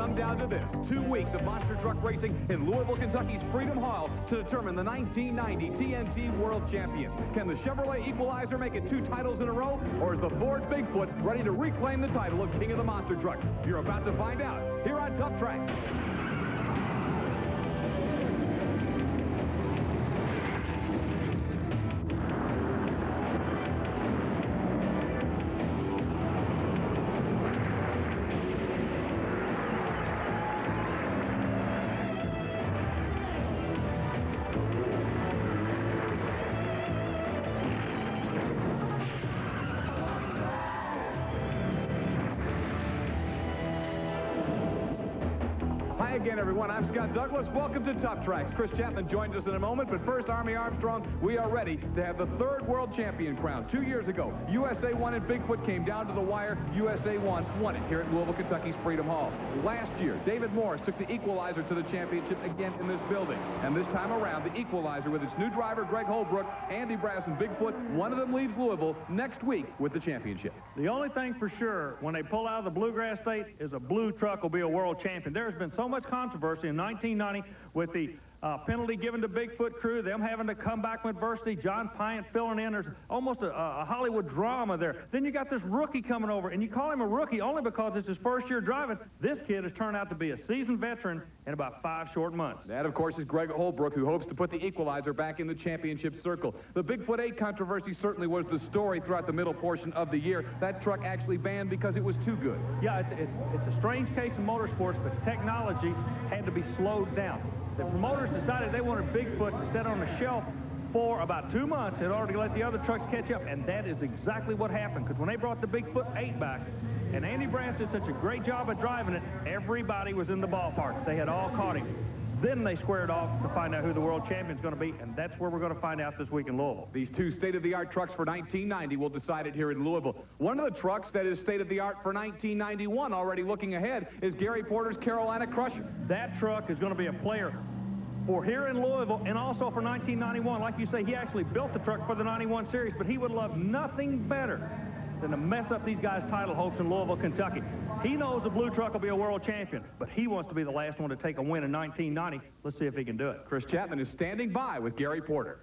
come down to this. 2 weeks of monster truck racing in Louisville, Kentucky's Freedom Hall to determine the 1990 TNT World Champion. Can the Chevrolet Equalizer make it 2 titles in a row, or is the Ford Bigfoot ready to reclaim the title of King of the Monster Trucks? You're about to find out here on TuffTrax. Again, everyone, I'm Scott Douglas. Welcome to TuffTrax. Chris Chapman joins us in a moment, but first, Army Armstrong, we are ready to have the 3rd world champion crown. 2 years ago, USA 1 and Bigfoot came down to the wire. USA 1 won it here at Louisville, Kentucky's Freedom Hall. Last year, David Morris took the Equalizer to the championship again in this building. And this time around, the Equalizer with its new driver, Greg Holbrook, Andy Brass, and Bigfoot, one of them leaves Louisville next week with the championship. The only thing for sure, when they pull out of the Bluegrass State, is a blue truck will be a world champion. There's been so much controversy in 1990 with the penalty given to Bigfoot crew, them having to come back with adversity, John Pyatt filling in. There's almost a Hollywood drama there. Then you got this rookie coming over, and you call him a rookie only because it's his first year driving. This kid has turned out to be a seasoned veteran in about 5 short months. That, of course, is Greg Holbrook, who hopes to put the Equalizer back in the championship circle. The Bigfoot 8 controversy certainly was the story throughout the middle portion of the year. That truck actually banned because it was too good. Yeah, it's a strange case in motorsports, but technology had to be slowed down. The promoters decided they wanted Bigfoot to sit on a shelf for about 2 months in order to let the other trucks catch up, and that is exactly what happened, because when they brought the Bigfoot 8 back, and Andy Brass did such a great job of driving it, everybody was in the ballpark. They had all caught him. Then they squared off to find out who the world champion's going to be, and that's where we're going to find out this week in Louisville. These 2 state-of-the-art trucks for 1990 will decide it here in Louisville. One of the trucks that is state-of-the-art for 1991, already looking ahead, is Gary Porter's Carolina Crusher. That truck is going to be a player for here in Louisville and also for 1991. Like you say, he actually built the truck for the 91 series, but he would love nothing better than to mess up these guys' title hopes in Louisville, Kentucky. He knows the blue truck will be a world champion, but he wants to be the last one to take a win in 1990. Let's see if he can do it. Chris Chapman is standing by with Gary Porter.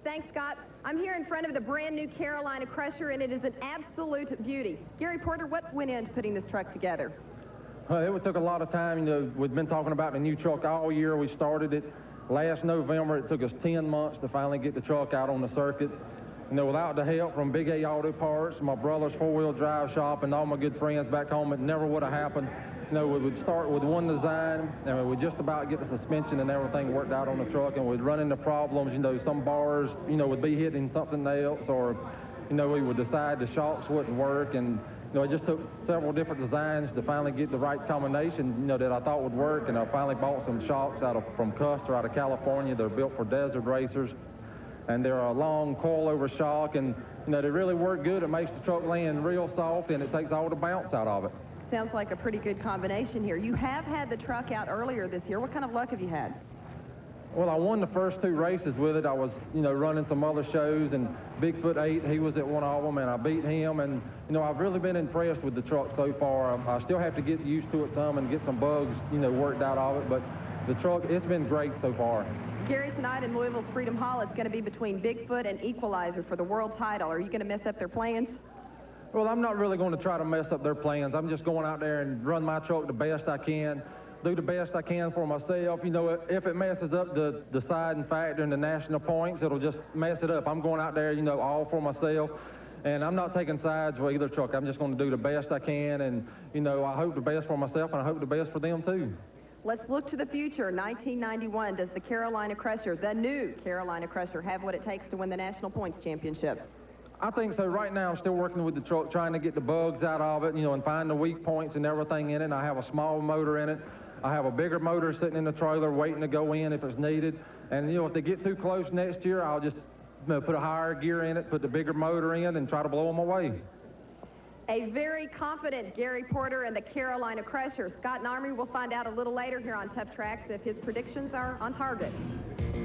Thanks, Scott. I'm here in front of the brand new Carolina Crusher, and it is an absolute beauty. Gary Porter, what went into putting this truck together? It took a lot of time. You know, we've been talking about the new truck all year. We started it last November. It took us 10 months to finally get the truck out on the circuit. You know, without the help from Big A Auto Parts, my brother's four-wheel drive shop, and all my good friends back home, it never would have happened. You know, we would start with one design, and we would just about get the suspension and everything worked out on the truck, and we'd run into problems. You know, some bars, you know, would be hitting something else, or, you know, we would decide the shocks wouldn't work, and you know, it just took several different designs to finally get the right combination, you know, that I thought would work. And I finally bought some shocks from Custer out of California. They're built for desert racers. And they're a long coil-over shock. And, you know, they really work good. It makes the truck land real soft, and it takes all the bounce out of it. Sounds like a pretty good combination here. You have had the truck out earlier this year. What kind of luck have you had? Well, I won the first 2 races with it. I was, you know, running some other shows, and Bigfoot 8, he was at one of them, and I beat him. And, you know, I've really been impressed with the truck so far. I still have to get used to it some and get some bugs, you know, worked out of it. But the truck, it's been great so far. Gary, tonight in Louisville's Freedom Hall, it's going to be between Bigfoot and Equalizer for the world title. Are you going to mess up their plans? Well, I'm not really going to try to mess up their plans. I'm just going out there and run my truck the best I can. Do the best I can for myself. You know, if it messes up the deciding factor in the national points, it'll just mess it up. I'm going out there, you know, all for myself, and I'm not taking sides with either truck. I'm just going to do the best I can, and, you know, I hope the best for myself, and I hope the best for them, too. Let's look to the future. 1991, does the Carolina Crusher, the new Carolina Crusher, have what it takes to win the National Points Championship? I think so. Right now, I'm still working with the truck, trying to get the bugs out of it, you know, and find the weak points and everything in it. And I have a small motor in it. I have a bigger motor sitting in the trailer waiting to go in if it's needed. And, you know, if they get too close next year, I'll just, you know, put a higher gear in it, put the bigger motor in, and try to blow them away. A very confident Gary Porter and the Carolina Crusher. Scott and Army will find out a little later here on TuffTrax if his predictions are on target.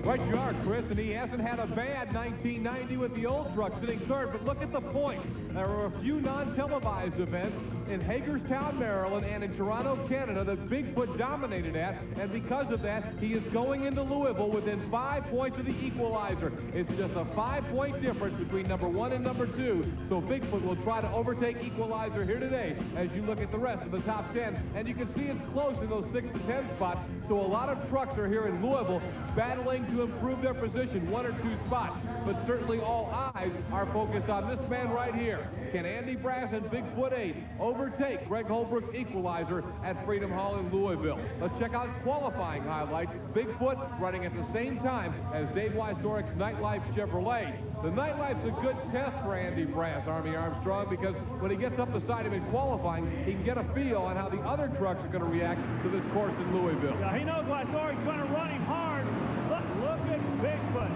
Right you are, Chris, and he hasn't had a bad 1990 with the old truck sitting third, but look at the points. There were a few non-televised events in Hagerstown, Maryland, and in Toronto, Canada that Bigfoot dominated at, and because of that, he is going into Louisville within 5 points of the equalizer. It's just a 5-point difference between number 1 and number 2, so Bigfoot will try to overtake Equalizer here today as you look at the rest of the top 10, and you can see it's close in those 6 to 10 spots, so a lot of trucks are here in Louisville battling to improve their position 1 or 2 spots, but certainly all eyes are focused on this man right here. Can Andy Brass and Bigfoot 8 overtake Greg Holbrook's Equalizer at Freedom Hall in Louisville? Let's check out qualifying highlights. Bigfoot running at the same time as Dave Weizorek's Nightlife Chevrolet. The Nightlife's a good test for Andy Brass, Army Armstrong, because when he gets up beside him in qualifying, he can get a feel on how the other trucks are going to react to this course in Louisville. Yeah, he knows Weizorek's going to run him hard, but look at Bigfoot.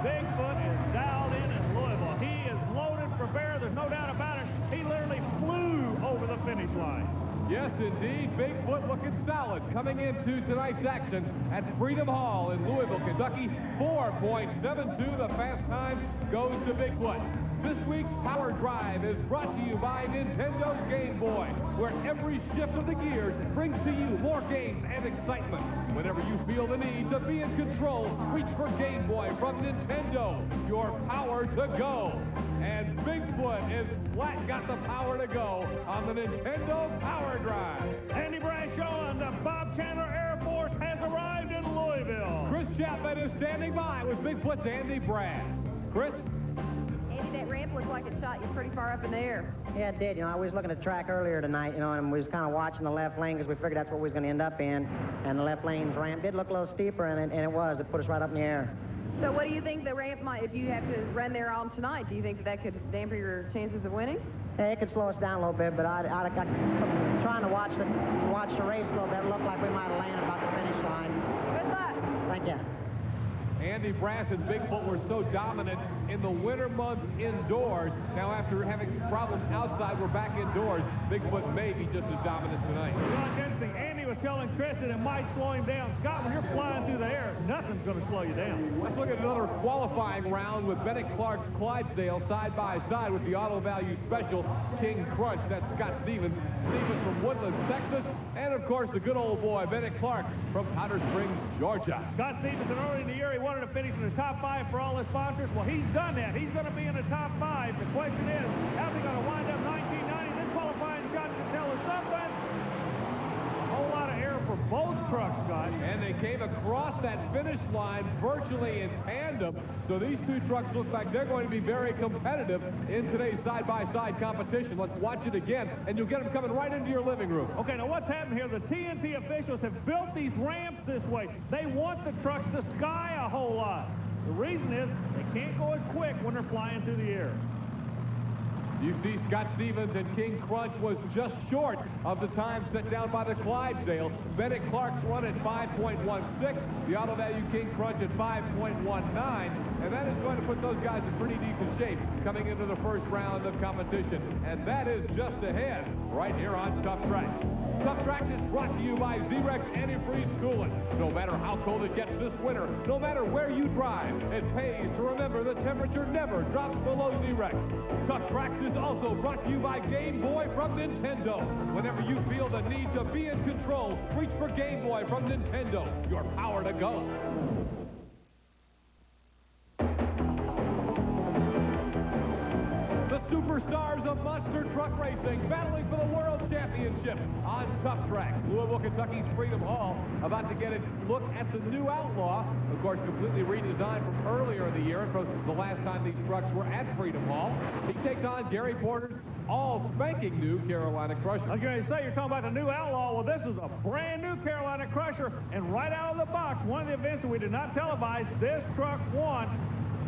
Bigfoot is dialed in Louisville. He is loaded for bear. There's no doubt about it. He literally flew over the finish line. Yes, indeed. Bigfoot looking solid coming into tonight's action at Freedom Hall in Louisville, Kentucky. 4.72. The fast time goes to Bigfoot. This week's Power Drive is brought to you by Nintendo's Game Boy, where every shift of the gears brings to you more games and excitement. Whenever you feel the need to be in control, reach for Game Boy from Nintendo, your power to go. And Bigfoot is flat got the power to go on the Nintendo Power Drive. Andy Brass showing the Bob Chandler Air Force has arrived in Louisville. Chris Chapman is standing by with Bigfoot's Andy Brass. Chris? Andy, that ramp looked like it shot you pretty far up in the air. Yeah, it did. You know, I was looking at the track earlier tonight, you know, and we was kind of watching the left lane because we figured that's what we was going to end up in. And the left lane's ramp did look a little steeper, and it was. It put us right up in the air. So what do you think the ramp might, if you have to run there all tonight, do you think that could dampen your chances of winning? Yeah, it could slow us down a little bit, but I'm trying to watch the race a little bit. It looked like we might have landed about the finish line. Good luck. Thank you. Andy Brass and Bigfoot were so dominant in the winter months indoors. Now, after having some problems outside, we're back indoors. Bigfoot may be just as dominant tonight. You know, it's interesting. Andy was telling Chris that it might slow him down. Scott, when you're flying through the air, nothing's going to slow you down. Let's look at another qualifying round with Bennett Clark's Clydesdale side by side with the Auto Value Special King Crunch. That's Scott Stevens. Stevens from Woodlands, Texas. And, of course, the good old boy, Bennett Clark from Powder Springs, Georgia. Scott Stevenson, early in the year, he wanted to finish in the top 5 for all his sponsors. Well, he's done that. He's going to be in the top 5. The question is, how's he going to wind up 1990? This qualifying shot to tell us something. A whole lot of air for both trucks, Scott. And they came across that finish line virtually in tandem. So these two trucks look like they're going to be very competitive in today's side-by-side competition. Let's watch it again, and you'll get them coming right into your living room. Okay, now what's happened here? The TNT officials have built these ramps this way. They want the trucks to sky a whole lot. The reason is they can't go as quick when they're flying through the air. You see Scott Stevens and King Crunch was just short of the time set down by the Clydesdale. Bennett Clark's run at 5.16. The Auto Value King Crunch at 5.19. And that is going to put those guys in pretty decent shape coming into the first round of competition. And that is just ahead right here on TuffTrax. TuffTrax is brought to you by Z-Rex Antifreeze Coolant. No matter how cold it gets this winter, no matter where you drive, it pays to remember the temperature never drops below Z-Rex. TuffTrax is also brought to you by Game Boy from Nintendo. Whenever you feel the need to be in control, reach for Game Boy from Nintendo. Your power to go. Superstars of monster truck racing battling for the world championship on TuffTrax. Louisville, Kentucky's Freedom Hall about to get a look at the new Outlaw. Of course, completely redesigned from earlier in the year and from the last time these trucks were at Freedom Hall. He takes on Gary Porter's all spanking new Carolina Crusher. I was going to say, you're talking about the new Outlaw. Well, this is a brand new Carolina Crusher. And right out of the box, one of the events that we did not televise, this truck won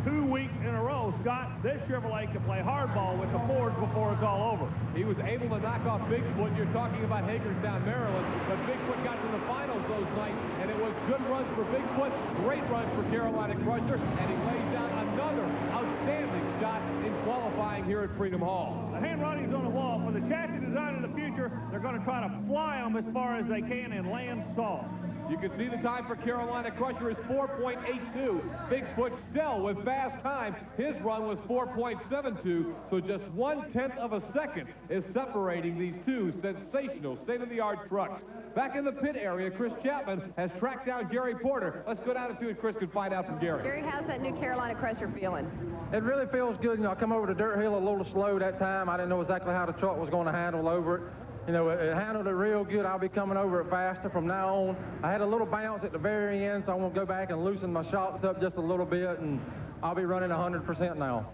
2 weeks in a row. Scott, this Chevrolet can play hardball with the Fords before it's all over. He was able to knock off Bigfoot. You're talking about Hagerstown, Maryland, but Bigfoot got to the finals those nights, and it was good runs for Bigfoot, great runs for Carolina Crusher, and he lays down another outstanding shot in qualifying here at Freedom Hall. The handwriting's on the wall. For the chassis design of the future, they're going to try to fly them as far as they can and land soft. You can see the time for Carolina Crusher is 4.82. Bigfoot still with fast time. His run was 4.72, so just 1/10 of a second is separating these two sensational state-of-the-art trucks. Back in the pit area, Chris Chapman has tracked down Gary Porter. Let's go down and see what Chris can find out from Gary. Gary, how's that new Carolina Crusher feeling? It really feels good. You know, I come over the dirt hill a little slow that time. I didn't know exactly how the truck was going to handle over it. You know, it handled it real good. I'll be coming over it faster from now on. I had a little bounce at the very end, so I want to go back and loosen my shocks up just a little bit, and I'll be running 100% now.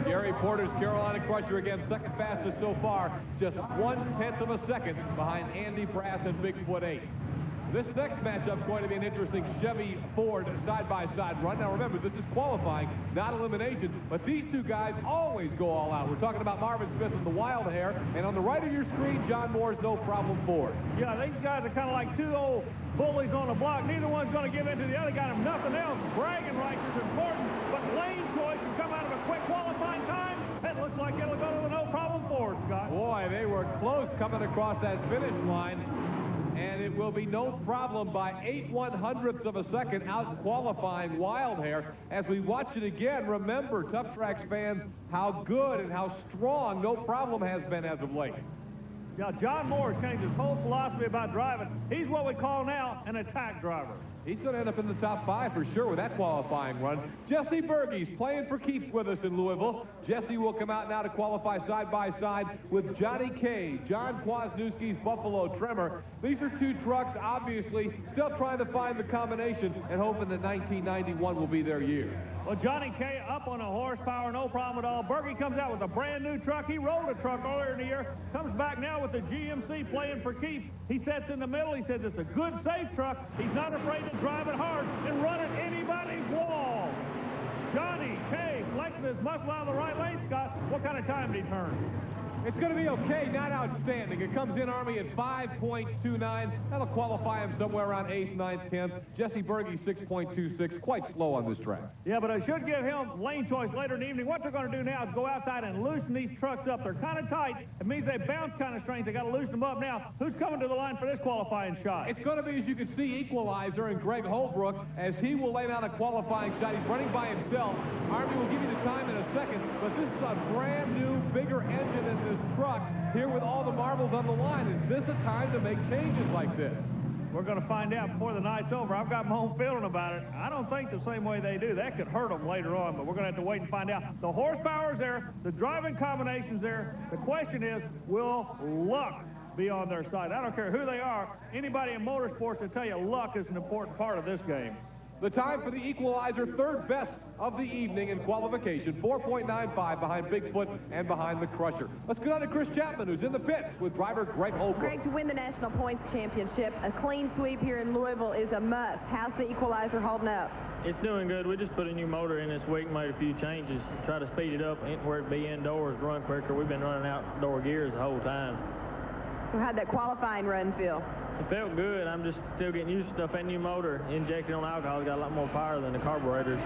Gary Porter's Carolina Crusher, again, second fastest so far, just 1/10 of a second behind Andy Brass and Bigfoot 8. This next matchup is going to be an interesting Chevy Ford side-by-side run. Now remember, this is qualifying, not elimination, but these two guys always go all out. We're talking about Marvin Smith and the Wild Hair, and on the right of your screen, John Moore's No Problem Ford. Yeah, these guys are kind of like two old bullies on the block. Neither one's going to give in to the other guy. If nothing else, bragging rights is important, but lane choice can come out of a quick qualifying time. It looks like it'll go to the No Problem Ford, Scott. Boy, they were close coming across that finish line. And it will be No Problem by 8/100ths of a second out qualifying Wild Hair. As we watch it again, remember, TuffTrax fans, how good and how strong No Problem has been as of late. Yeah, John Moore changed his whole philosophy about driving. He's what we call now an attack driver. He's going to end up in the top 5 for sure with that qualifying run. Jesse Birgy's playing for keeps with us in Louisville. Jesse will come out now to qualify side-by-side with Johnny K, John Kwasniewski's Buffalo Tremor. These are two trucks, obviously, still trying to find the combination and hoping that 1991 will be their year. Well, Johnny K up on a horsepower, no problem at all. Birgy comes out with a brand new truck. He rode a truck earlier in the year. Comes back now with the GMC playing for keeps. He sits in the middle. He says it's a good, safe truck. He's not afraid to drive it hard and run at anybody's wall. Johnny K flexing his muscle out of the right lane, Scott. What kind of time did he turn? It's going to be okay, not outstanding. It comes in Army at 5.29. That'll qualify him somewhere around 8th, 9th, 10th. Jesse Birgy, 6.26. Quite slow on this track. Yeah, but I should give him lane choice later in the evening. What they're going to do now is go outside and loosen these trucks up. They're kind of tight. It means they bounce kind of strange. They got to loosen them up now. Who's coming to the line for this qualifying shot? It's going to be, as you can see, Equalizer and Greg Holbrook as he will lay down a qualifying shot. He's running by himself. Army will give you the time in a second, but this is a brand new, bigger engine in this truck here with all the marbles on the line. Is this a time to make changes like this? We're going to find out before the night's over. I've got my own feeling about it. I don't think the same way they do. That could hurt them later on, but we're going to have to wait and find out. The horsepower's there. The driving combination's there. The question is, will luck be on their side? I don't care who they are. Anybody in motorsports will tell you luck is an important part of this game. The time for the Equalizer, third best of the evening in qualification, 4.95 behind Bigfoot and behind the Crusher. Let's go down to Chris Chapman, who's in the pits with driver Greg Holbrook. Greg, to win the National Points Championship, a clean sweep here in Louisville is a must. How's the Equalizer holding up? It's doing good. We just put a new motor in this week, made a few changes, try to speed it up where it be indoors, run quicker. We've been running outdoor gears the whole time. So how'd that qualifying run feel? It felt good. I'm just still getting used to stuff. That new motor injected on alcohol has got a lot more power than the carburetors.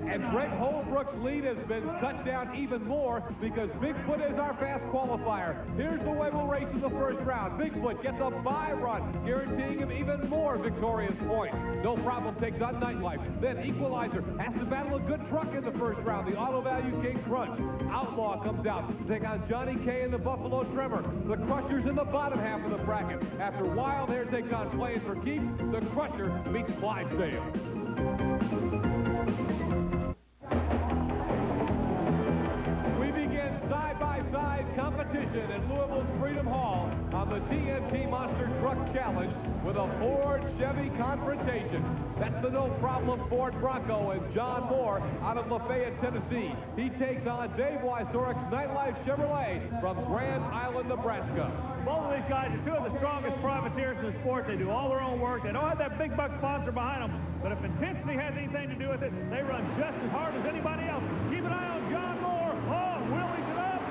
And Greg Holbrook's lead has been cut down even more because Bigfoot is our fast qualifier. Here's the way we'll race in the first round. Bigfoot gets a bye run, guaranteeing him even more victorious points. No Problem takes on Nightlife. Then Equalizer has to battle a good truck in the first round, the Auto Value King Crunch. Outlaw comes out to take on Johnny K and the Buffalo Tremor. The Crusher's in the bottom half of the bracket. After Wild Hair takes on Playin for keeps, the Crusher meets Clydesdale. Side-by-side competition at Louisville's Freedom Hall on the TNT Monster Truck Challenge with a Ford Chevy confrontation. That's the No Problem Ford Bronco and John Moore out of Lafayette, Tennessee. He takes on Dave Weizorek's Nightlife Chevrolet from Grand Island, Nebraska. Both of these guys are two of the strongest privateers in the sport. They do all their own work. They don't have that big buck sponsor behind them, but if intensity has anything to do with it, they run just as hard as anybody else. Keep an eye on John Moore. Oh, wheelies it up.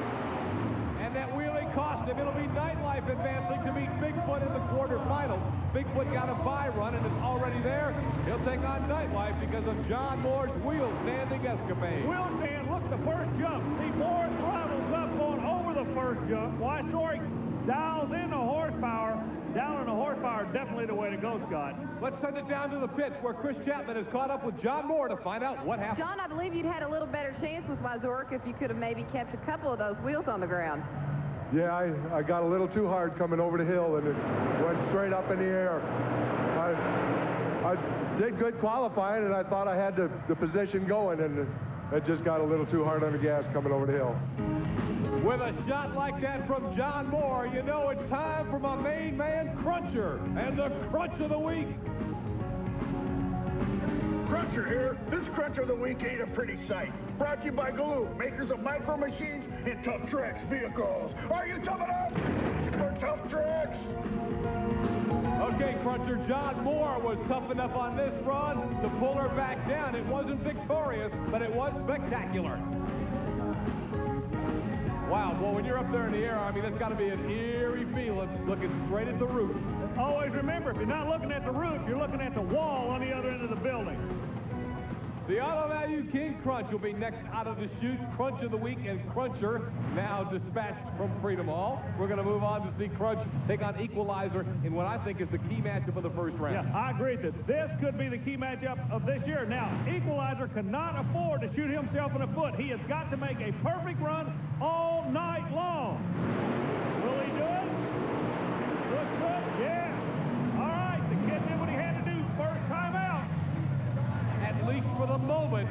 And that wheelie cost him. It'll be Nightlife advancing to meet Bigfoot in the quarterfinals. Bigfoot got a bye run and is already there. He'll take on Nightlife because of John Moore's wheel standing escapade. Wheel stand, look, the first jump. See, Moore throttles up going over the first jump. Weiczorek dials in the horsepower. down on the horsepower, definitely the way to go, Scott. Let's send it down to the pits where Chris Chapman has caught up with John Moore to find out what happened. John, I believe you'd had a little better chance with Weiczorek if you could have maybe kept a couple of those wheels on the ground. Yeah, I got a little too hard coming over the hill, and it went straight up in the air. I did good qualifying, and I thought I had the position going, and it just got a little too hard on the gas coming over the hill. With a shot like that from John Moore, you know it's time for my main man, Cruncher, and the Crunch of the Week. Cruncher here. This Crunch of the Week ain't a pretty sight. Brought to you by Glue, makers of micro machines and TuffTrax vehicles. Are you tough enough for TuffTrax? Okay, Cruncher, John Moore was tough enough on this run to pull her back down. It wasn't victorious, but it was spectacular. Wow, well, when you're up there in the air, I mean, that's got to be an eerie feeling, looking straight at the roof. Always remember, if you're not looking at the roof, you're looking at the wall on the other end of the building. The Auto Value King Crunch will be next out of the chute. Crunch of the Week and Cruncher now dispatched from Freedom Hall. We're going to move on to see Crunch take on Equalizer in what I think is the key matchup of the first round. Yeah, I agree that this could be the key matchup of this year. Now, Equalizer cannot afford to shoot himself in the foot. He has got to make a perfect run all night long. Will he do it? Looks good, yeah. All right, the kid did what he had to do first time out. At least for the moment,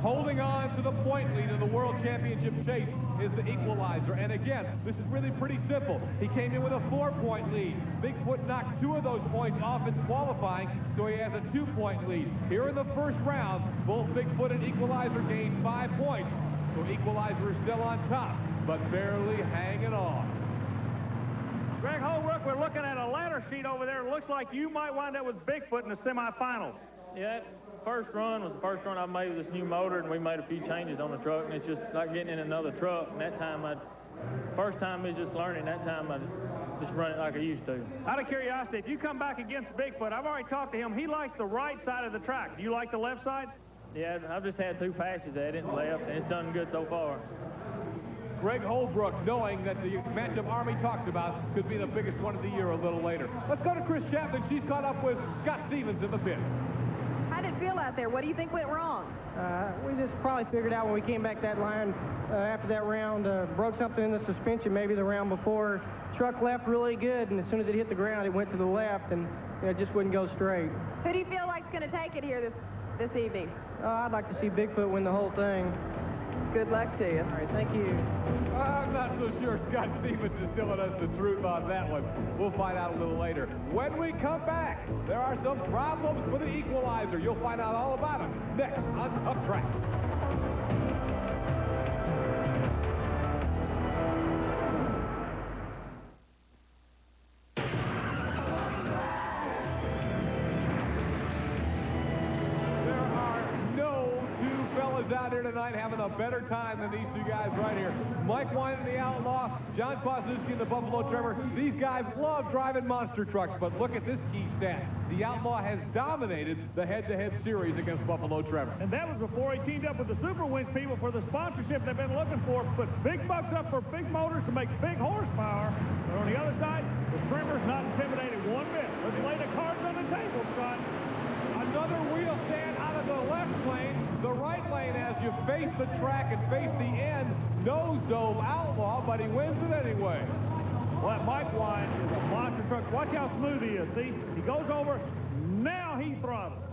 holding on to the point lead in the World Championship chase is the Equalizer. And again, this is really pretty simple. He came in with a 4-point lead. Bigfoot knocked 2 of those points off in qualifying, so he has a 2-point lead. Here in the first round, both Bigfoot and Equalizer gained 5 points. So Equalizer is still on top, but barely hanging on. Greg Holbrook, we're looking at a ladder sheet over there. It looks like you might wind up with Bigfoot in the semifinals. Yeah, first run was the first run I've made with this new motor, and we made a few changes on the truck, and it's just like getting in another truck. And that time, first time is just learning. That time I just run it like I used to. Out of curiosity, if you come back against Bigfoot, I've already talked to him. He likes the right side of the track. Do you like the left side? Yeah, I've just had 2 passes at it and left, and it's done good so far. Greg Holbrook, knowing that the matchup Army talks about could be the biggest one of the year a little later. Let's go to Chris Chapman. She's caught up with Scott Stevens in the pit. How did it feel out there? What do you think went wrong? We just probably figured out when we came back that line after that round, broke something in the suspension maybe the round before. Truck left really good, and as soon as it hit the ground, it went to the left, and it just wouldn't go straight. Who do you feel like is going to take it here this evening? I'd like to see Bigfoot win the whole thing. Good luck to you. All right, thank you. I'm not so sure Scott Stevens is telling us the truth on that one. We'll find out a little later. When we come back, there are some problems for the Equalizer. You'll find out all about them next on TuffTrax. Out here tonight having a better time than these 2 guys right here. Mike Wine and the Outlaw, John Kwasniewski and the Buffalo Tremor. These guys love driving monster trucks, but look at this key stat. The Outlaw has dominated the head-to-head series against Buffalo Tremor. And that was before he teamed up with the Super Winch people for the sponsorship they've been looking for. Put big bucks up for big motors to make big horsepower. But on the other side, the Tremor's not intimidated one bit. Let's lay the cards on the table, Scott. Another wheel stand out of the left lane. The right lane, as you face the track and face the end, nose dove Outlaw, but he wins it anyway. Well, Mike Wine is a monster truck. Watch how smooth he is. See, he goes over. Now he throttles.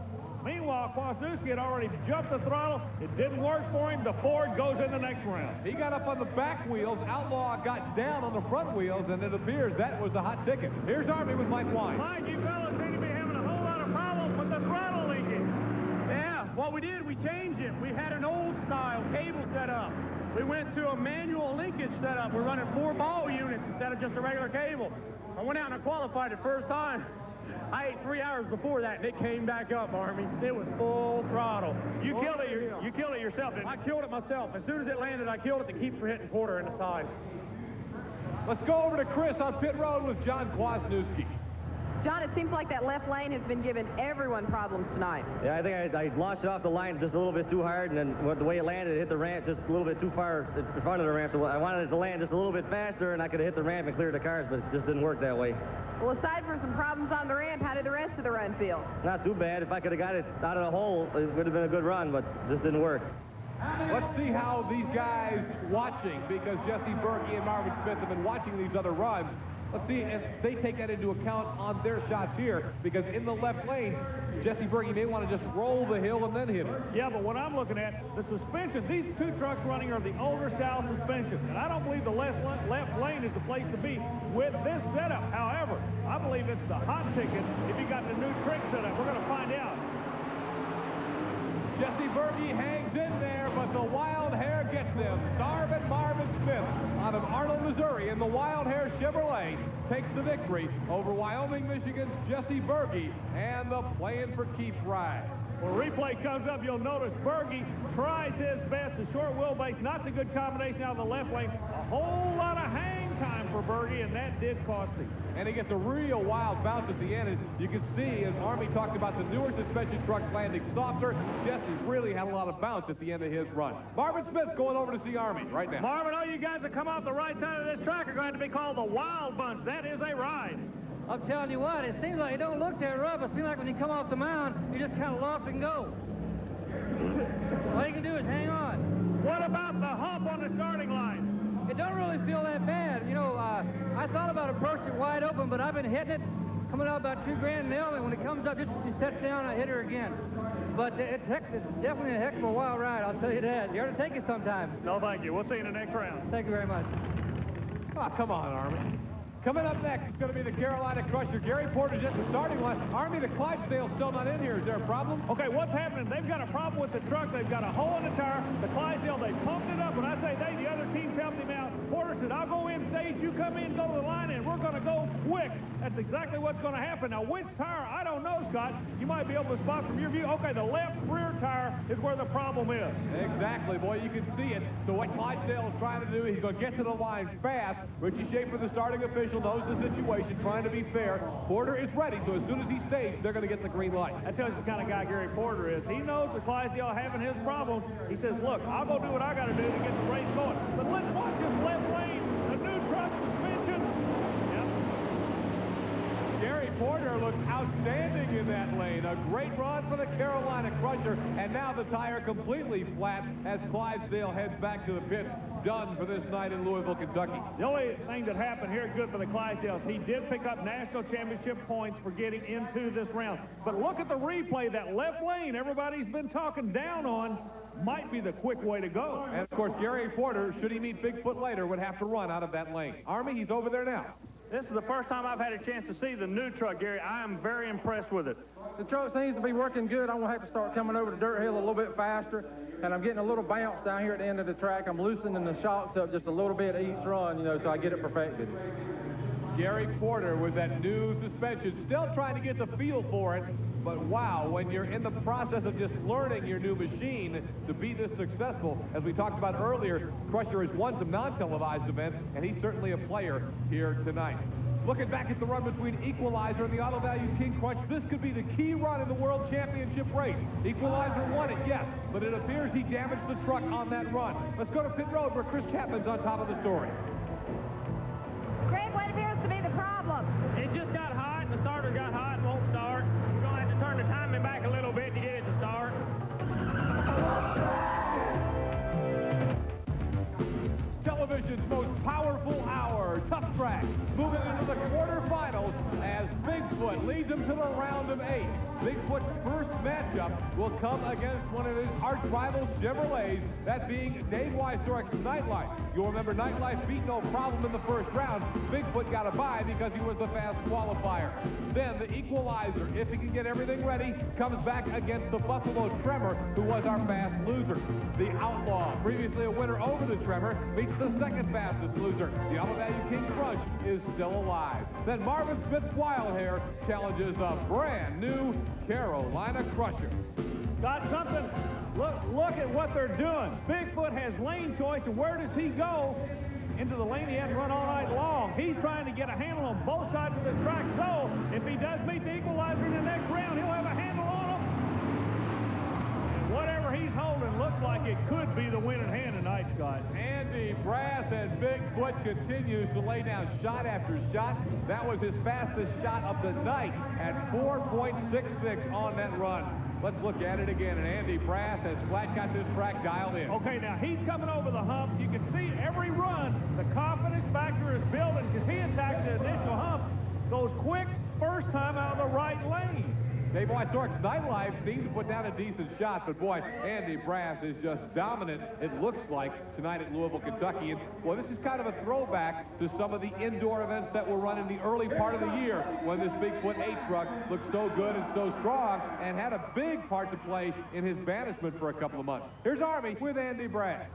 Meanwhile, Kwasniewski had already jumped the throttle. It didn't work for him. The Ford goes in the next round. He got up on the back wheels. Outlaw got down on the front wheels, and it appears that was the hot ticket. Here's Army with Mike Wine. Mike, you fellas seem to be having a whole lot of problems with the throttle leaking. Yeah, what we did, we changed it. We had an old-style cable set up. We went to a manual linkage setup. We're running 4 ball units instead of just a regular cable. I went out and I qualified the first time. I ate 3 hours before that, and it came back up, Army. It was full throttle. You killed it yourself, didn't you? I killed it myself. As soon as it landed, I killed it. The keeps were hitting quarter in the side. Let's go over to Chris on pit road with John Kwasniewski. John, it seems like that left lane has been giving everyone problems tonight. Yeah, I think I launched it off the line just a little bit too hard, and then the way it landed, it hit the ramp just a little bit too far in front of the ramp. I wanted it to land just a little bit faster, and I could have hit the ramp and cleared the cars, but it just didn't work that way. Well, aside from some problems on the ramp, how did the rest of the run feel? Not too bad. If I could have got it out of the hole, it would have been a good run, but it just didn't work. Let's see how these guys watching, because Jesse Birgy and Marvin Smith have been watching these other runs. Let's see if they take that into account on their shots here, because in the left lane, Jesse Birgy may want to just roll the hill and then hit it. Yeah, but what I'm looking at, the suspension, these two trucks running are the older style suspensions, and I don't believe the left lane is the place to be with this setup. However, I believe it's the hot ticket if you got the new trick setup. We're going to find out. Jesse Birgy hangs in there, but the Wild Hair gets him. Starvin' Marvin Smith out of Arnold, Missouri, in the Wild Hair Chevrolet takes the victory over Wyoming, Michigan's Jesse Birgy and the Playin for Keeps ride. When replay comes up, you'll notice Birgy tries his best. The short wheelbase, not the good combination out of the left lane. A whole lot of hang time for Birgy, and that did cost him. And he gets a real wild bounce at the end. And you can see, as Army talked about the newer suspension trucks landing softer, Jesse really had a lot of bounce at the end of his run. Marvin Smith going over to see Army right now. Marvin, all you guys that come off the right side of this track are going to be called the Wild Bunch. That is a ride. I'm telling you what, it seems like it don't look that rough. It seems like when you come off the mound, you just kind of loft and go. All you can do is hang on. What about the hump on the starting line? It don't really feel that bad. You know, I thought about approaching it wide open, but I've been hitting it, coming out about 2 grand nail, and when it comes up, just sets down, I hit her again. But it's definitely a heck of a wild ride, I'll tell you that. You ought to take it sometime. No, thank you. We'll see you in the next round. Thank you very much. Oh, come on, Army. Coming up next is going to be the Carolina Crusher. Gary Porter's at the starting line. Army, the Clydesdale's still not in here. Is there a problem? Okay, what's happening? They've got a problem with the truck. They've got a hole in the tire. The Clydesdale, they pumped it up. When I say they, the other team's helped him out. Porter said, I'll go in stage, you come in, go to the line, and we're going to go quick. That's exactly what's going to happen. Now, which tire? I don't know, Scott. You might be able to spot from your view. Okay, the left rear tire is where the problem is. Exactly, boy. You can see it. So what Clydesdale is trying to do, he's going to get to the line fast. Richie Schaefer, the starting official, knows the situation, trying to be fair. Porter is ready, so as soon as he stays, they're going to get the green light. That tells you the kind of guy Gary Porter is. He knows the Clydesdale having his problems. He says, look, I'll go do what I got to do to get the race going. But let's watch this left lane. The new truck suspension. Yep. Gary Porter looks outstanding in that lane. A great run for the Carolina Crusher, and now the tire completely flat as Clydesdale heads back to the pits. Done for this night in Louisville, Kentucky. The only thing that happened here good for the Clydesdales, he did pick up national championship points for getting into this round. But look at the replay. That left lane everybody's been talking down on might be the quick way to go. And, of course, Gary Porter, should he meet Bigfoot later, would have to run out of that lane. Army, he's over there now. This is the first time I've had a chance to see the new truck, Gary. I am very impressed with it. The truck seems to be working good. I'm going to have to start coming over the dirt hill a little bit faster, and I'm getting a little bounce down here at the end of the track. I'm loosening the shocks up just a little bit each run, you know, so I get it perfected. Gary Porter with that new suspension, still trying to get the feel for it, but wow, when you're in the process of just learning your new machine to be this successful, as we talked about earlier, Crusher has won some non-televised events, and he's certainly a player here tonight. Looking back at the run between Equalizer and the Auto Value King Crunch, this could be the key run in the World Championship race. Equalizer won it, yes, but it appears he damaged the truck on that run. Let's go to pit road where Chris Chapman's on top of the story. Greg, what appears to be the problem? It just got hot, and the starter got hot and won't start. We're going to have to turn the timing back a little bit to get it to start. Television's most powerful hour, TuffTrax, moving into the quarterfinals as Bigfoot leads them to the round of 8. Bigfoot's first matchup will come against one of his arch rivals, Chevrolets, that being Dave Weiczorek Nightlife. You'll remember Nightlife beat no problem in the first round. Bigfoot got a bye because he was the fast qualifier. Then the Equalizer, if he can get everything ready, comes back against the Buffalo Tremor, who was our fast loser. The Outlaw, previously a winner over the Tremor, meets the second fastest loser. The Auto Value King Crunch is still alive. Then Marvin Smith's Wild Hair challenges a brand new Carolina Crusher. Got something? Look at what they're doing. Bigfoot has lane choice, and where does he go? Into the lane he hasn't run all night long. He's trying to get a handle on both sides of this track, so if he does meet the Equalizer in the next round, he'll have a handle on him. And whatever he's holding looks like it could be the winning hand tonight, Scott. Andy Brass and Bigfoot continues to lay down shot after shot. That was his fastest shot of the night at 4.66 on that run. Let's look at it again, and Andy Brass has flat got this track dialed in. Okay, now he's coming over the hump. You can see every run, the confidence factor is building because he attacked the initial hump. Goes quick first time out of the right lane. Dave Weiczork's Nightlife seems to put down a decent shot, but boy, Andy Brass is just dominant, it looks like, tonight at Louisville, Kentucky. And boy, this is kind of a throwback to some of the indoor events that were run in the early part of the year when this Bigfoot 8 truck looked so good and so strong and had a big part to play in his banishment for a couple of months. Here's Army with Andy Brass.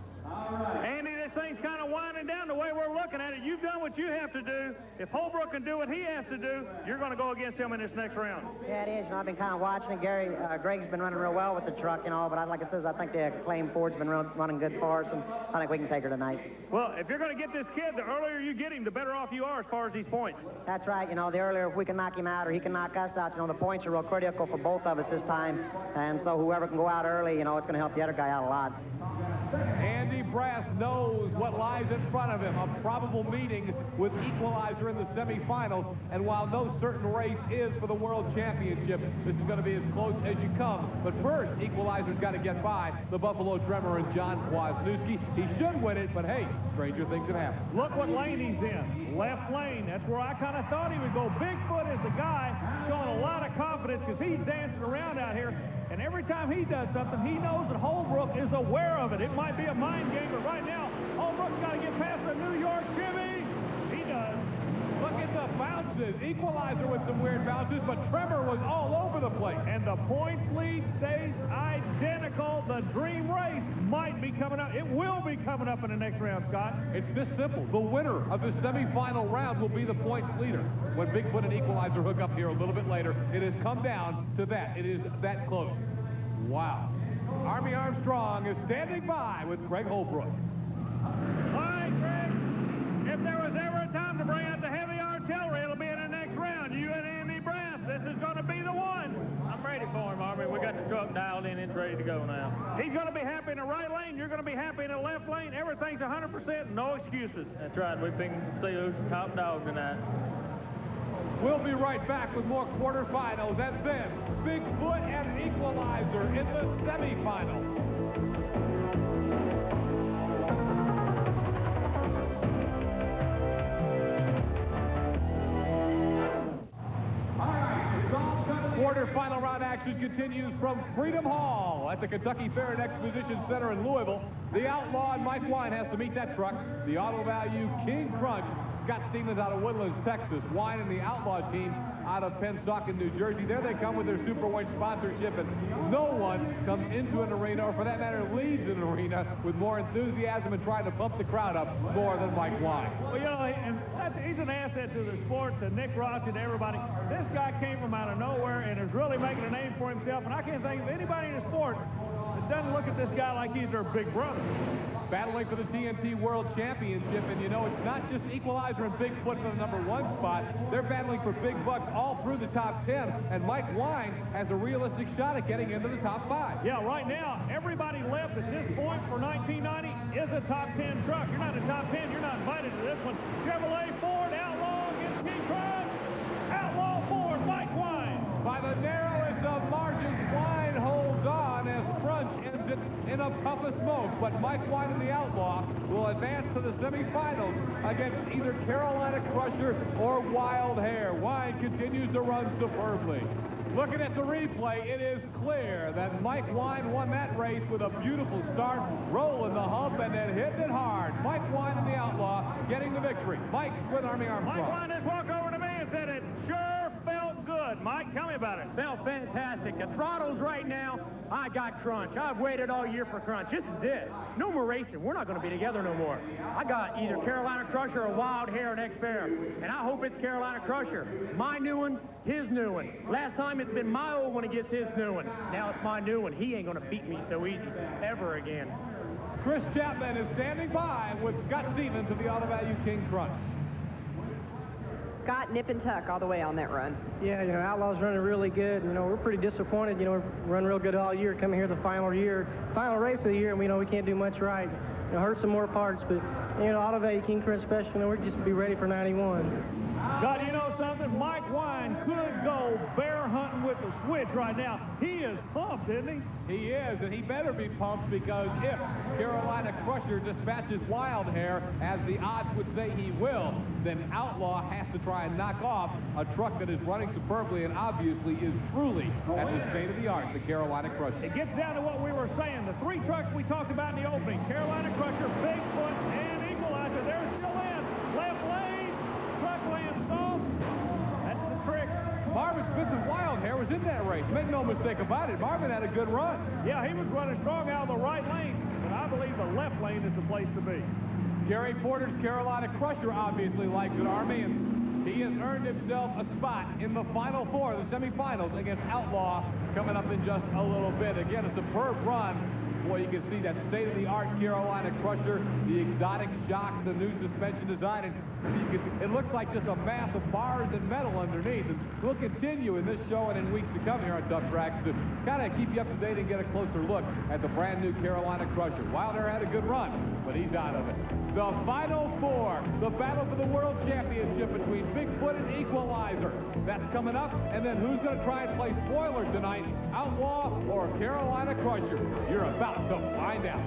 Andy, this thing's kind of winding down the way we're looking at it. You've done what you have to do. If Holbrook can do what he has to do, you're going to go against him in this next round. Yeah, it is. You know, I've been kind of watching it. Greg's been running real well with the truck and all, but like I said, I think the Playin Ford's been running good for us, and I think we can take her tonight. Well, if you're going to get this kid, the earlier you get him, the better off you are as far as these points. That's right. You know, the earlier if we can knock him out or he can knock us out, you know, the points are real critical for both of us this time, and so whoever can go out early, you know, it's going to help the other guy out a lot. Andy Brass knows what lies in front of him, a probable meeting with Equalizer in the semifinals, and while no certain race is for the World Championship, this is going to be as close as you come. But first, Equalizer's got to get by the Buffalo Tremor-John Kwasniewski. He should win it, but hey, stranger things have happened. Look what lane he's in. Left lane. That's where I kind of thought he would go. Bigfoot is the guy showing a lot of confidence because he's dancing around out here. And every time he does something, he knows that Holbrook is aware of it. It might be a mind game, but right now, Holbrook's got to get past the New York shimmy. He does. Look at the bounces. Equalizer with some weird bounces, but Tremor was all over the place. And the points lead stays identical. The dream race might be coming up. It will be coming up in the next round, Scott. It's this simple. The winner of the semifinal round will be the points leader. When Bigfoot and Equalizer hook up here a little bit later, it has come down to that. It is that close. Wow. Army Armstrong is standing by with Greg Holbrook. All right, Greg. If there was ever a time to bring out the heavy artillery, it'll be in the next round. You and Andy Brass, this is going to be the one. I'm ready for him, Army. We got the truck dialed in. It's ready to go now. He's going to be happy in the right lane. You're going to be happy in the left lane. Everything's 100%. No excuses. That's right. We can see who's the top dog tonight. We'll be right back with more quarterfinals, and then Bigfoot and Equalizer in the semifinals. Quarterfinal round action continues from Freedom Hall at the Kentucky Fair and Exposition Center in Louisville. The Outlaw-Mike Wine has to meet that truck. The Auto Value King Krunch, Scott Stevens out of Woodlands, Texas. Wine and the Outlaw team out of Pennsauken, New Jersey. There they come with their Superweight sponsorship, and no one comes into an arena, or for that matter, leaves an arena with more enthusiasm and trying to pump the crowd up more than Mike Wine. Well, you know, he's an asset to the sport, to Nick Ross, and to everybody. This guy came from out of nowhere and is really making a name for himself, and I can't think of anybody in the sport that doesn't look at this guy like he's their big brother. Battling for the TNT World Championship, and you know, it's not just Equalizer and Bigfoot for the #1 spot. They're battling for big bucks all through the top 10, and Mike Wine has a realistic shot at getting into the top 5. Yeah, right now, everybody left at this point for 1990 is a top 10 truck. You're not in the top 10, you're not invited to this one. Chevrolet Ford Outlaw against King Krunch. Outlaw Ford, Mike Wine. By the narrowest of margins, Wine holds on as Krunch ends it in a puff of smoke, but Mike Wine and the Outlaw will advance to the semifinals against either Carolina Crusher or Wild Hair. Wine continues to run superbly. Looking at the replay, it is clear that Mike Wine won that race with a beautiful start, rolling the hump and then hitting it hard. Mike Wine and the Outlaw getting the victory. Mike with Army Armstrong. Mike Wine just walked over to me and said it sure felt good. Mike, tell me about it. Felt fantastic. The throttles right now, I got Krunch. I've waited all year for Krunch. This is it. No more racing. We're not going to be together no more. I got either Carolina Crusher or Wild Hair next fair, and I hope it's Carolina Crusher. My new one, his new one. Last time it's been my old one against his new one. Now it's my new one. He ain't going to beat me so easy ever again. Chris Chapman is standing by with Scott Stevens of the Auto Value King Krunch. Scott nip and tuck all the way on that run. Yeah, you know, Outlaw's running really good. You know, we're pretty disappointed. You know, we've run real good all year, coming here the final race of the year, and we know we can't do much right. You know, hurt some more parts, but, you know, Autovalue King Krunch Special, you know, we're just be ready for 91. God, you know something? Mike Wine could go bear hunting with the switch right now. He is pumped, isn't he? He is, and he better be pumped, because if Carolina Crusher dispatches Wild Hair, as the odds would say he will, then Outlaw has to try and knock off a truck that is running superbly and obviously is truly at the state of the art, the Carolina Crusher. It gets down to what we were saying. The three trucks we talked about in the opening, Carolina Crusher, Bigfoot, and Equalizer, they're still in. Left lane, truck lane soft. That's the trick. Marvin Smith and Wild Hair was in that race. Make no mistake about it. Marvin had a good run. Yeah, he was running strong out of the right lane, but I believe the left lane is the place to be. Gary Porter's Carolina Crusher obviously likes it, Army, and he has earned himself a spot in the Final Four, the semifinals, against Outlaw coming up in just a little bit. Again, a superb run. Boy, you can see that state-of-the-art Carolina Crusher, the exotic shocks, the new suspension design, and it looks like just a mass of bars and metal underneath. And we'll continue in this show and in weeks to come here on TuffTrax to kind of keep you up to date and get a closer look at the brand new Carolina Crusher. Wilder had a good run, but he's out of it. The Final Four, the battle for the World Championship between Bigfoot and Equalizer. That's coming up, and then who's going to try and play spoiler tonight, Outlaw or Carolina Crusher? You're about to find out.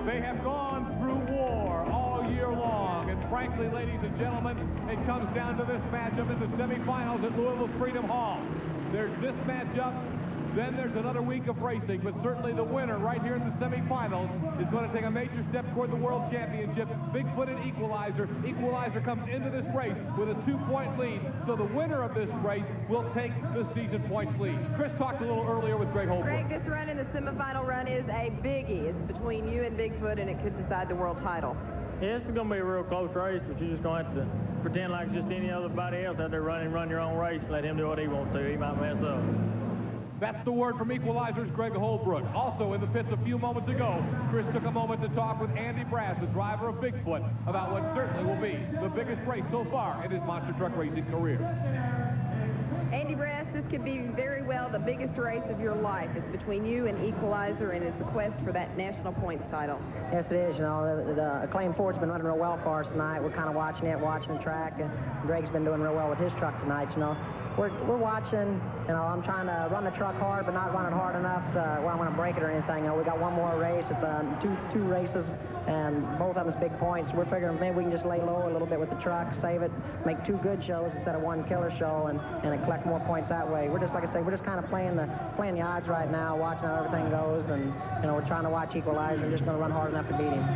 They have gone through war all year long, and frankly, ladies and gentlemen, it comes down to this matchup in the semifinals at Louisville Freedom Hall. There's this matchup, then there's another week of racing, but certainly the winner right here in the semifinals is going to take a major step toward the World Championship. Bigfoot and Equalizer. Equalizer comes into this race with a 2-point lead, so the winner of this race will take the season points lead. Chris talked a little earlier with Greg Holbrook. Greg, this run in the semifinal run is a biggie. It's between you and Bigfoot, and it could decide the world title. Yeah, it's going to be a real close race, but you're just going to have to pretend like just any other body else out there run your own race. Let him do what he wants to. He might mess up. That's the word from Equalizer's Greg Holbrook. Also in the pits a few moments ago, Chris took a moment to talk with Andy Brass, the driver of Bigfoot, about what certainly will be the biggest race so far in his monster truck racing career. Andy Brass, this could be very well the biggest race of your life. It's between you and Equalizer, and it's a quest for that national points title. Yes, it is. You know, the Acclaim Ford's been running real well for us tonight. We're kind of watching the track, and Greg's been doing real well with his truck tonight, you know. We're watching, you know, I'm trying to run the truck hard, but not run it hard enough where I'm going to break it or anything. You know, we got one more race. It's two races, and both of them's big points. We're figuring maybe we can just lay low a little bit with the truck, save it, make 2 good shows instead of 1 killer show, and collect more points that way. We're just, like I say, we're just kind of playing the odds right now, watching how everything goes, and, you know, we're trying to watch Equalizer and just going to run hard enough to beat him.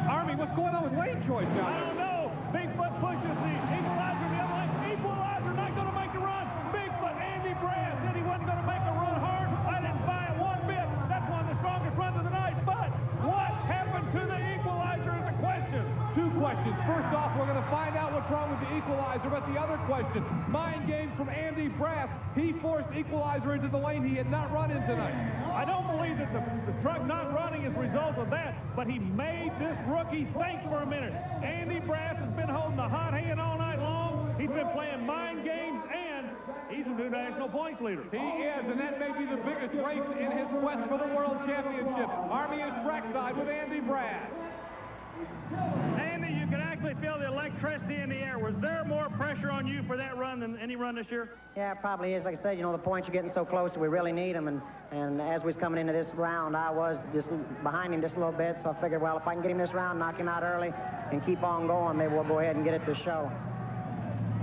Army, what's going on with lane choice now? I don't know. Bigfoot pushes the Equalizer the other way. Equalizer not going to make the run. Bigfoot, Andy Brass said he wasn't going to make a run hard. I didn't buy it one bit. That's one of the strongest runs of the night. But what happened to the Equalizer is a question. 2 questions. First off, we're going to find out what's wrong with the Equalizer, but the other question, mind games from Andy Brass. He forced Equalizer into the lane he had not run in tonight. I don't believe that the truck not running is a result of that, but he made this rookie think for a minute. Andy Brass has been holding the hot hand all night long. He's been playing mind games, and he's a new national points leader. He is, and that may be the biggest race in his quest for the World Championship. Army is trackside with Andy Brass. Andy, you can actually feel the electricity in the air. Was there more pressure on you for that run than any run this year? Yeah, it probably is. Like I said, you know, the points are getting so close that we really need them. And as we was coming into this round, I was just behind him just a little bit. So I figured, well, if I can get him this round, knock him out early, and keep on going, maybe we'll go ahead and get it to show.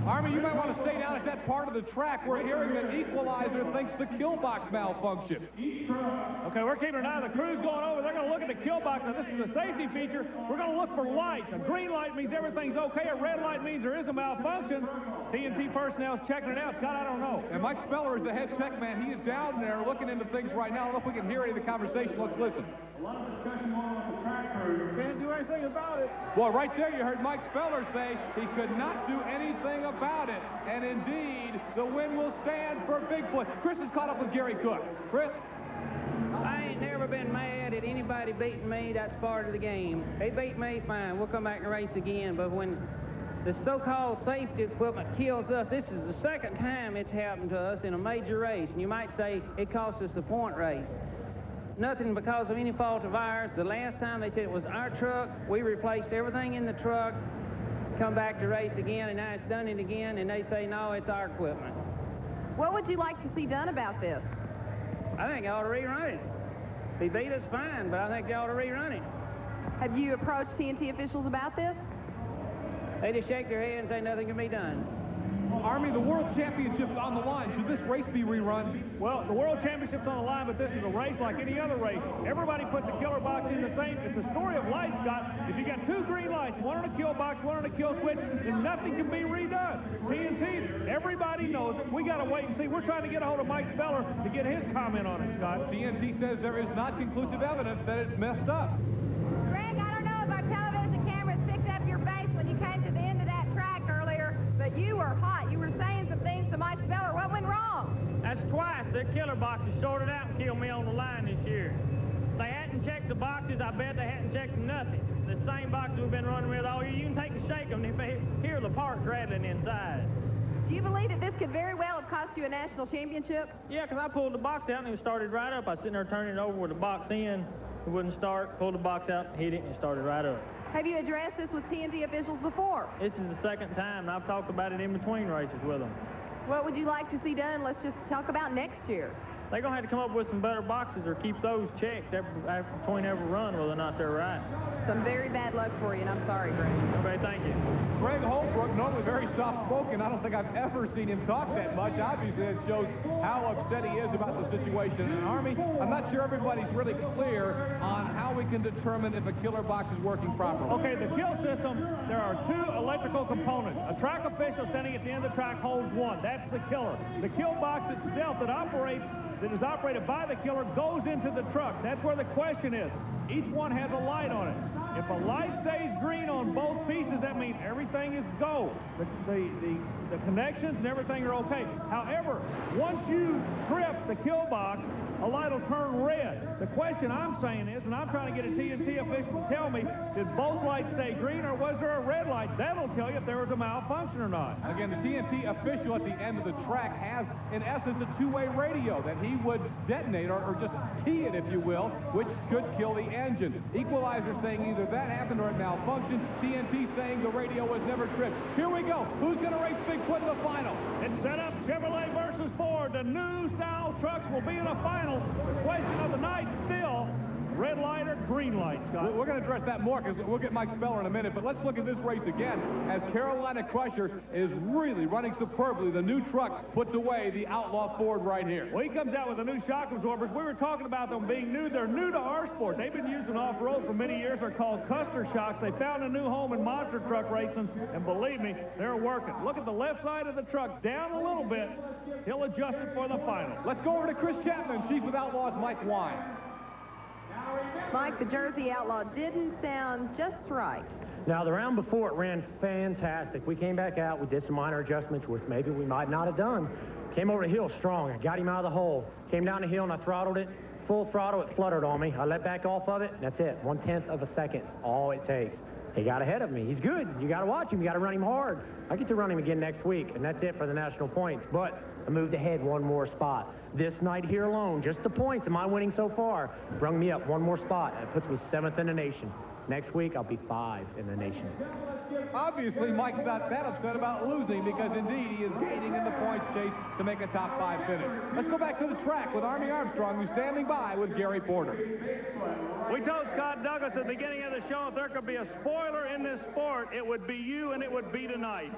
Army, you might want to stay down at that part of the track. We're hearing that Equalizer thinks the kill box malfunctioned. Okay, we're keeping an eye on the crew's going over. They're going to look at the kill box. Now, this is a safety feature. We're going to look for lights. A green light means everything's okay. A red light means there is a malfunction. TNT personnel's checking it out. Scott, I don't know. And Mike Speller is the head check man. He is down there looking into things right now. I don't know if we can hear any of the conversation. Let's listen. A lot of discussion going on with the track crew. Can't do anything about it. Well, right there you heard Mike Speller say he could not do anything about it. And indeed, the win will stand for Bigfoot. Chris is caught up with Gary Cook. Chris? I ain't never been mad at anybody beating me. That's part of the game. They beat me, fine. We'll come back and race again. But when the so-called safety equipment kills us, this is the second time it's happened to us in a major race. And you might say it cost us the point race. Nothing because of any fault of ours. The last time they said it was our truck, we replaced everything in the truck, come back to race again, and now it's done it again, and they say, no, it's our equipment. What would you like to see done about this? I think they ought to rerun it. If they beat us, fine, but I think they ought to rerun it. Have you approached TNT officials about this? They just shake their head and say nothing can be done. Army, the World Championship's on the line. Should this race be rerun? Well, the World Championship's on the line, but this is a race like any other race. Everybody puts a killer box in the same. It's the story of life, Scott. If you got two green lights, one on a kill box, one on a kill switch, then nothing can be redone. TNT, everybody knows it. We got to wait and see. We're trying to get a hold of Mike Speller to get his comment on it, Scott. TNT says there is not conclusive evidence that it's messed up. Greg, I don't know if our television cameras picked up your face when you came to the end of that track earlier, but you were hot. You were saying some things to Mike Speller. What went wrong? That's twice their killer boxes sorted out and killed me on the line this year. They hadn't checked the boxes. I bet they hadn't checked nothing. The same boxes we've been running with all year. You can take a shake of them and hear the parts rattling inside. Do you believe that this could very well have cost you a national championship? Yeah, because I pulled the box out and it started right up. I was sitting there turning it over with the box in. It wouldn't start. Pulled the box out, hit it, and it started right up. Have you addressed this with TNT officials before? This is the second time, and I've talked about it in between races with them. What would you like to see done? Let's just talk about next year. They're going to have to come up with some better boxes or keep those checked between every run, whether or not they're right. Some very bad luck for you, and I'm sorry, Greg. Okay, thank you. Greg Holbrook, normally very soft-spoken. I don't think I've ever seen him talk that much. Obviously, it shows how upset he is about the situation in the Army. I'm not sure everybody's really clear on how we can determine if a killer box is working properly. Okay, the kill system, there are two electrical components. A track official standing at the end of the track holds one. That's the killer. The kill box itself that is operated by the killer goes into the truck. That's where the question is. Each one has a light on it. If a light stays green on both pieces, that means everything is go. The connections and everything are okay. However, once you trip the kill box, a light will turn red. The question I'm saying is, and I'm trying to get a TNT official to tell me, did both lights stay green or was there a red light? That'll tell you if there was a malfunction or not. Again, the TNT official at the end of the track has, in essence, a two-way radio that he would detonate or just key it, if you will, which could kill the engine. Equalizer saying either that happened or it malfunctioned. TNT saying the radio was never tripped. Here we go. Who's going to race Bigfoot in the final? It's set up Chevrolet versus Ford. The new style trucks will be in the final. The question of the night still, red light or green light, Scott? We're going to address that more because we'll get Mike Speller in a minute, but let's look at this race again as Carolina Crusher is really running superbly. The new truck puts away the Outlaw Ford right here. Well, he comes out with the new shock absorbers. We were talking about them being new. They're new to our sport. They've been used in off-road for many years. They're called Custer shocks. They found a new home in monster truck racing, and believe me, they're working. Look at the left side of the truck down a little bit. He'll adjust it for the final. Let's go over to Chris Chapman. She's with Outlaw-Mike Wine. Mike, the Jersey Outlaw didn't sound just right. Now, the round before, it ran fantastic. We came back out, we did some minor adjustments, which maybe we might not have done. Came over the hill strong. I got him out of the hole. Came down the hill, and I throttled it. Full throttle, it fluttered on me. I let back off of it, and that's it. 1/10 of a second, all it takes. He got ahead of me. He's good. You got to watch him. You got to run him hard. I get to run him again next week, and that's it for the national points. But I moved ahead one more spot. This night here alone, just the points of my winning so far, brung me up one more spot. It puts me 7th in the nation. Next week, I'll be 5 in the nation. Obviously, Mike's not that upset about losing because, indeed, he is gaining in the points chase to make a top 5 finish. Let's go back to the track with Army Armstrong, who's standing by with Gary Porter. We told Scott Douglas at the beginning of the show if there could be a spoiler in this sport, it would be you and it would be tonight.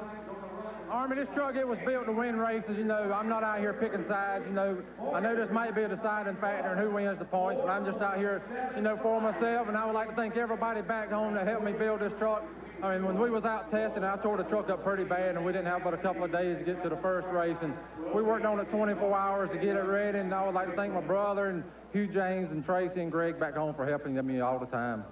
Army, this truck, it was built to win races. You know, I'm not out here picking sides. You know, I know this might be a deciding factor in who wins the points, but I'm just out here, you know, for myself, and I would like to thank everybody back home that helped me build this truck. I mean, when we was out testing, I tore the truck up pretty bad, and we didn't have but a couple of days to get to the first race, and we worked on it 24 hours to get it ready, and I would like to thank my brother and Hugh James and Tracy and Greg back home for helping me all the time.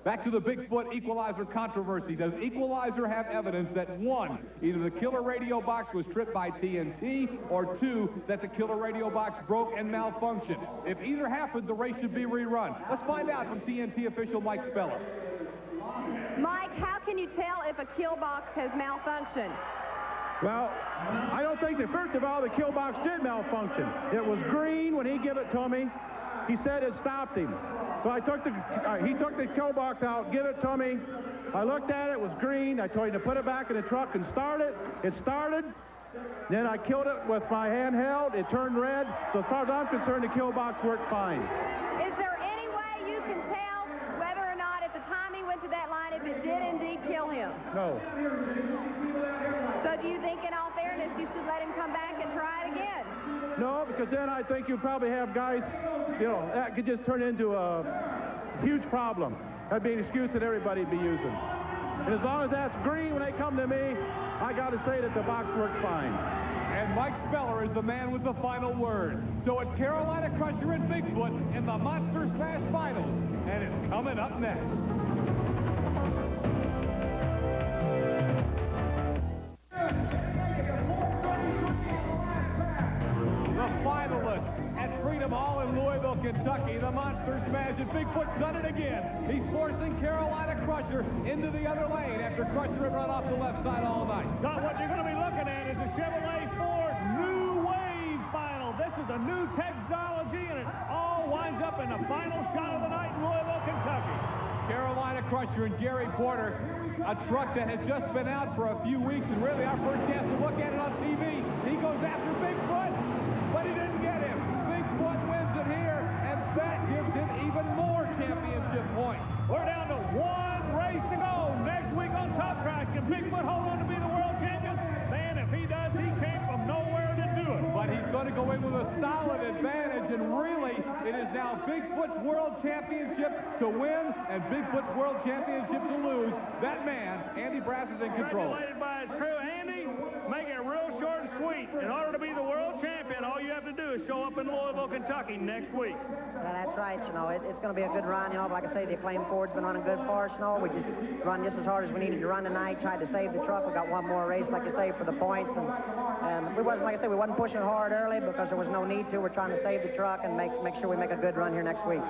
Back to the Bigfoot Equalizer controversy. Does Equalizer have evidence that, one, either the killer radio box was tripped by TNT, or two, that the killer radio box broke and malfunctioned? If either happened, the race should be rerun. Let's find out from TNT official Mike Speller. Mike, how can you tell if a kill box has malfunctioned? Well, I don't think that, first of all, the kill box did malfunction. It was green when he gave it to me. He said it stopped him. So I took he took the kill box out, give it to me. I looked at it, it was green. I told him to put it back in the truck and start it. It started. Then I killed it with my handheld. It turned red. So as far as I'm concerned, the kill box worked fine. Is there any way you can tell whether or not at the time he went to that line, if it did indeed kill him? No. So do you think, in all fairness, you should let him come back and try it again? No, because then I think you probably have guys, you know, that could just turn into a huge problem. That'd be an excuse that everybody'd be using. And as long as that's green when they come to me, I got to say that the box worked fine. And Mike Speller is the man with the final word. So it's Carolina Crusher and Bigfoot in the Monster Smash Finals. And it's coming up next. The finalists at Freedom Hall in Louisville, Kentucky. The Monster Smash, and Bigfoot's done it again. He's forcing Carolina Crusher into the other lane after Crusher had run off the left side all night. Now, what you're going to be looking at is a Chevrolet Ford New Wave final. This is a new technology, and it all winds up in the final shot of the night in Louisville, Kentucky. Carolina Crusher and Gary Porter, a truck that has just been out for a few weeks, and really our first chance to look at it on TV. He goes after Bigfoot, but he didn't get him. Bigfoot wins it here, and that gives him even more championship points. We're down to one race to go. Next week on TuffTrax, can Bigfoot hold on to be the world champion? Man, if he does, he came from nowhere to do it. But he's going to go in with a solid advantage, and really, it is now Bigfoot's world championship to win and Bigfoot's world championship to lose. That man, Andy Brass, is in control. Congratulated by his crew. Andy, make it real short and sweet. In order to be the world champion, all you have to do is show up in Louisville, Kentucky next week. Yeah, that's right. You know, it's going to be a good run. You know, like I say, the Acclaim Ford's been running good for us. You know, we just run just as hard as we needed to run tonight. Tried to save the truck. We got one more race, like you say, for the points. And we wasn't, like I say, we wasn't pushing hard early because there was no need to. We're trying to save the truck and make sure we make a good run here next week.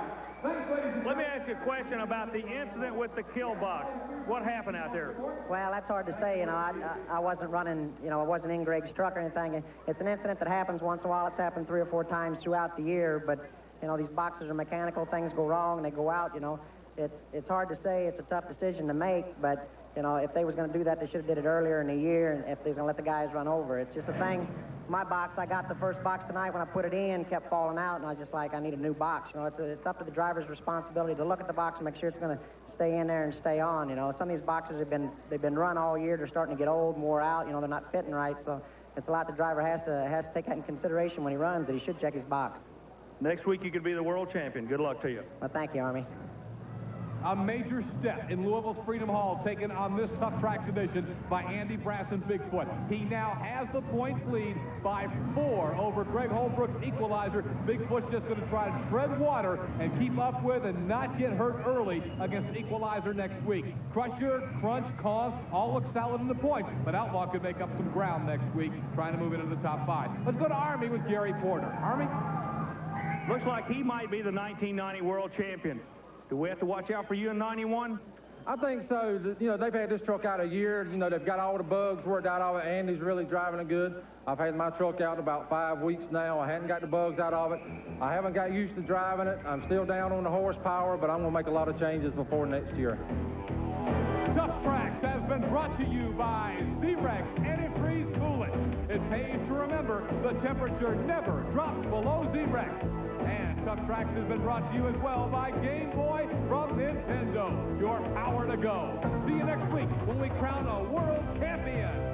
Let me ask you a question about the incident with the kill box. What happened out there? Well, that's hard to say. You know, I wasn't running, you know, I wasn't in Greg's truck or anything. It's an incident that happens once in a while. It's happened 3 or 4 times throughout the year. But, you know, these boxes are mechanical. Things go wrong and they go out, you know. It's hard to say. It's a tough decision to make. But, you know, if they was going to do that, they should have did it earlier in the year. And if they was going to let the guys run over. It's just a thing. My box, I got the first box tonight. When I put it in, kept falling out, and I was just like, I need a new box. You know, it's up to the driver's responsibility to look at the box and make sure it's going to stay in there and stay on. You know, some of these boxes they've been run all year. They're starting to get old, wore out. You know, they're not fitting right. So it's a lot the driver has to take that in consideration when he runs. That he should check his box. Next week you could be the world champion. Good luck to you. Well, thank you, Army. A major step in Louisville's Freedom Hall taken on this TuffTrax edition by Andy Brass and Bigfoot. He now has the points lead by 4 over Greg Holbrook's Equalizer. Bigfoot's just going to try to tread water and keep up with and not get hurt early against Equalizer next week. Crusher, Krunch-Scott, all look solid in the points, but Outlaw could make up some ground next week trying to move into the top 5. Let's go to Army with Gary Porter. Army? Looks like he might be the 1990 world champion. Do we have to watch out for you in 91? I think so. You know, they've had this truck out a year. You know, they've got all the bugs worked out of it. Andy's really driving it good. I've had my truck out about 5 weeks now. I hadn't got the bugs out of it. I haven't got used to driving it. I'm still down on the horsepower, but I'm going to make a lot of changes before next year. TuffTrax has been brought to you by Z-Rex Antifreeze Coolant. It pays to remember the temperature never drops below Z-Rex. And TuffTrax has been brought to you as well by Game Boy from Nintendo. Your power to go. See you next week when we crown a world champion.